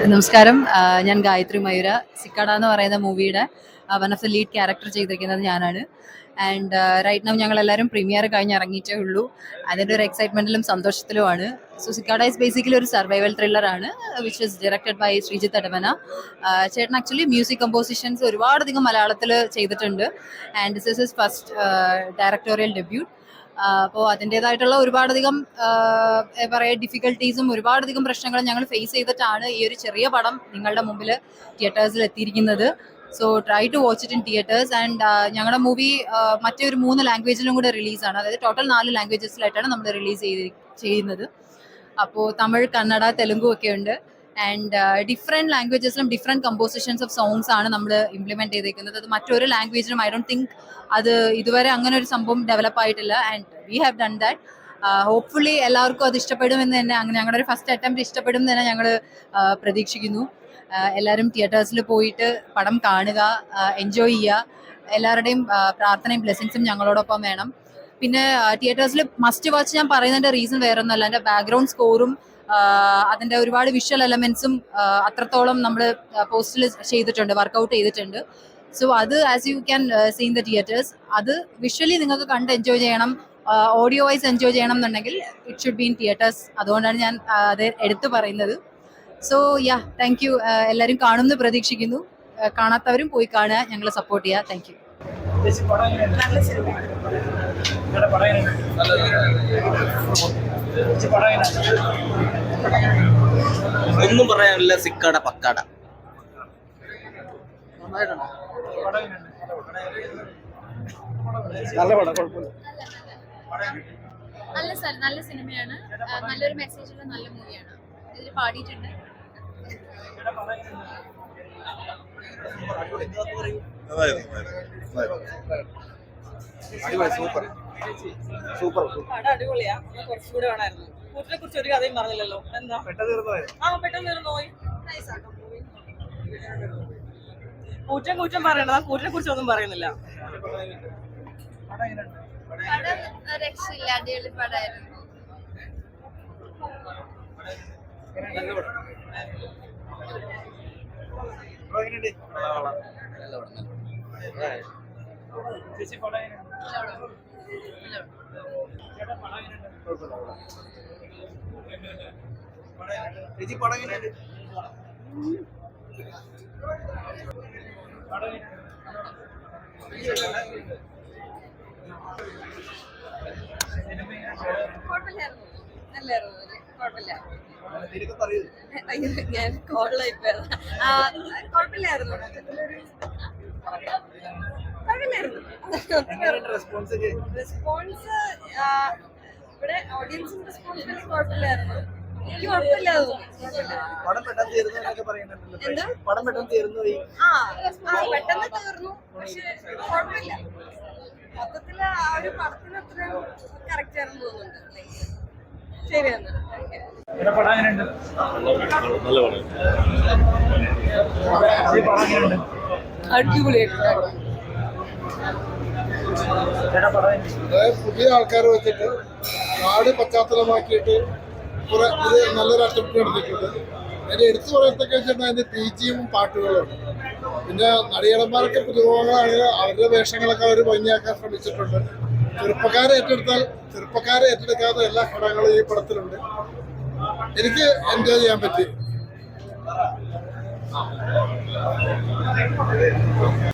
നമസ്കാരം. ഞാൻ ഗായത്രി മയൂര. സിക്കാട എന്ന് പറയുന്ന മൂവിയുടെ one of the lead character ചെയ്തിരിക്കുന്നത് ഞാനാണ്. ആൻഡ് റൈറ്റ് നൗ ഞങ്ങളെല്ലാവരും പ്രീമിയർ കഴിഞ്ഞ് ഇറങ്ങിയിട്ടേ ഉള്ളൂ. അതിൻ്റെ ഒരു എക്സൈറ്റ്മെൻറ്റിലും സന്തോഷത്തിലുമാണ്. സോ സിക്കാട ഇസ് ബേസിക്കലി ഒരു സർവൈവൽ ത്രില്ലറാണ് which is directed by Sreejith Adavana. ചേട്ടൻ ആക്ച്വലി മ്യൂസിക് കമ്പോസിഷൻസ് ഒരുപാടധികം മലയാളത്തിൽ ചെയ്തിട്ടുണ്ട്. And this is first directorial debut. അപ്പോൾ അതിൻ്റെതായിട്ടുള്ള ഒരുപാടധികം പറയുക ഡിഫിക്കൽട്ടീസും ഒരുപാടധികം പ്രശ്നങ്ങളും ഞങ്ങൾ ഫേസ് ചെയ്തിട്ടാണ് ഈ ഒരു ചെറിയ പടം നിങ്ങളുടെ മുമ്പിൽ തിയേറ്റേഴ്സിൽ എത്തിയിരിക്കുന്നത്. So try to watch it in theatres. And ഞങ്ങളുടെ മൂവി മറ്റൊരു 3 ലാംഗ്വേജിലും കൂടെ റിലീസാണ്. അതായത് ടോട്ടൽ 4 ലാംഗ്വേജസിലായിട്ടാണ് നമ്മൾ റിലീസ് ചെയ്യുന്നത്. അപ്പോൾ തമിഴ്, കന്നഡ, തെലുങ്കു ഒക്കെ ഉണ്ട്. ആൻഡ് ഡിഫറെൻറ്റ് ലാംഗ്വേജസിലും ഡിഫറെൻറ്റ് കമ്പോസിഷൻസ് ഓഫ് സോങ്സ് ആണ് നമ്മൾ ഇംപ്ലിമെൻറ്റ് ചെയ്തേക്കുന്നത്. അത് മറ്റൊരു ലാംഗ്വേജിലും ഐ ഡോണ്ട് തിങ്ക് അത് ഇതുവരെ അങ്ങനെ ഒരു സംഭവം ഡെവലപ്പ് ആയിട്ടില്ല. And we have done that. Hopefully എല്ലാവർക്കും അത് ഇഷ്ടപ്പെടുമെന്ന് തന്നെ, ഞങ്ങളുടെ ഒരു ഫസ്റ്റ് അറ്റംപ്റ്റ് ഇഷ്ടപ്പെടും എന്ന് തന്നെ ഞങ്ങൾ പ്രതീക്ഷിക്കുന്നു. എല്ലാവരും തിയേറ്റേഴ്സിൽ പോയിട്ട് പടം കാണുക, എൻജോയ് ചെയ്യുക. എല്ലാവരുടെയും പ്രാർത്ഥനയും ബ്ലെസ്സിങ്സും ഞങ്ങളോടൊപ്പം വേണം. പിന്നെ തിയേറ്റേഴ്സിൽ മസ്റ്റ് വാച്ച് ഞാൻ പറയുന്നതിൻ്റെ റീസൺ വേറെ ഒന്നുമല്ല, എൻ്റെ ബാക്ക്ഗ്രൗണ്ട് സ്കോറും അതിൻ്റെ ഒരുപാട് വിഷ്വൽ എലമെന്റ്സും അത്രത്തോളം നമ്മൾ പോസ്റ്റിൽ ചെയ്തിട്ടുണ്ട്, വർക്കൗട്ട് ചെയ്തിട്ടുണ്ട്. സോ അത് as you can see in the theatres. അത് വിഷ്വലി നിങ്ങൾക്ക് കണ്ട് എൻജോയ് ചെയ്യണം, ഓഡിയോ വൈസ് എൻജോയ് ചെയ്യണം എന്നുണ്ടെങ്കിൽ it should be in theatres. അതുകൊണ്ടാണ് ഞാൻ അത് എടുത്തു പറയുന്നത്. So yeah, thank you. എല്ലാവരും കാണുമെന്ന് പ്രതീക്ഷിക്കുന്നു. കാണാത്തവരും പോയി കാണുക, ഞങ്ങളെ സപ്പോർട്ട് ചെയ്യുക. Thank you. ഒന്നും പറയാനില്ല. സിക്കാട പക്കാട. നല്ല സിനിമയാണ്. നല്ലൊരു മെസ്സേജുള്ള നല്ല മൂവിയാണ്. ഇതിൽ പാടിയിട്ടുണ്ട്. അടിപൊളിയാ. കുറച്ചുകൂടെ വേണമായിരുന്നു. കൂട്ടിനെ കുറിച്ച് ഒരു കഥയും പറഞ്ഞില്ലല്ലോ. എന്താ പെട്ടെന്ന് തീർന്നു പോയി. കൂറ്റം പറയണതാ. കൂറ്റിനെ കുറിച്ച് ഒന്നും പറയുന്നില്ല. രക്ഷയില്ല, അടിപൊളി പടമായിരുന്നു. ചേച്ചി പടം എങ്ങനെയുണ്ട്? കുഴപ്പമില്ലായിരുന്നു, നല്ലായിരുന്നു. കുഴപ്പമില്ല. ഞാൻ കുഴപ്പമില്ലായിരുന്നു. റെസ്പോൺസ് ഇവിടെ ഓഡിയൻസിന്റെ റെസ്പോൺസ് കുഴപ്പമില്ലായിരുന്നു. എനിക്ക് കുഴപ്പമില്ലായിരുന്നു. പെട്ടെന്ന് തീർന്നു, പക്ഷെ കുഴപ്പമില്ല. മൊത്തത്തില് ആ ഒരു പടത്തിന് അത്രയും കറക്റ്റ് ആണെന്ന് തോന്നുന്നുണ്ട്. ശരിയാണ്. അടിപൊളിയായിട്ടുണ്ട്. പുതിയ ആൾക്കാരെ വെച്ചിട്ട് നാട് പശ്ചാത്തലമാക്കിയിട്ട് ഇത് നല്ലൊരു അറ്റംപ്റ്റ് നടത്തിയിട്ടുണ്ട്. അതിൻ്റെ എടുത്തു പറയത്തൊക്കെ വെച്ചിട്ടുണ്ടെങ്കിൽ അതിൻ്റെ ടീച്ചിയും പാട്ടുകളുണ്ട്. പിന്നെ നടിയടന്മാരൊക്കെ പുതുമുഖങ്ങളാണ്. അവരുടെ വേഷങ്ങളൊക്കെ അവർ ഭംഗിയാക്കാൻ ശ്രമിച്ചിട്ടുണ്ട്. ചെറുപ്പക്കാരെ ഏറ്റെടുക്കാത്ത എല്ലാ ഘടകങ്ങളും ഈ പടത്തിലുണ്ട്. എനിക്ക് എൻജോയ് ചെയ്യാൻ പറ്റി.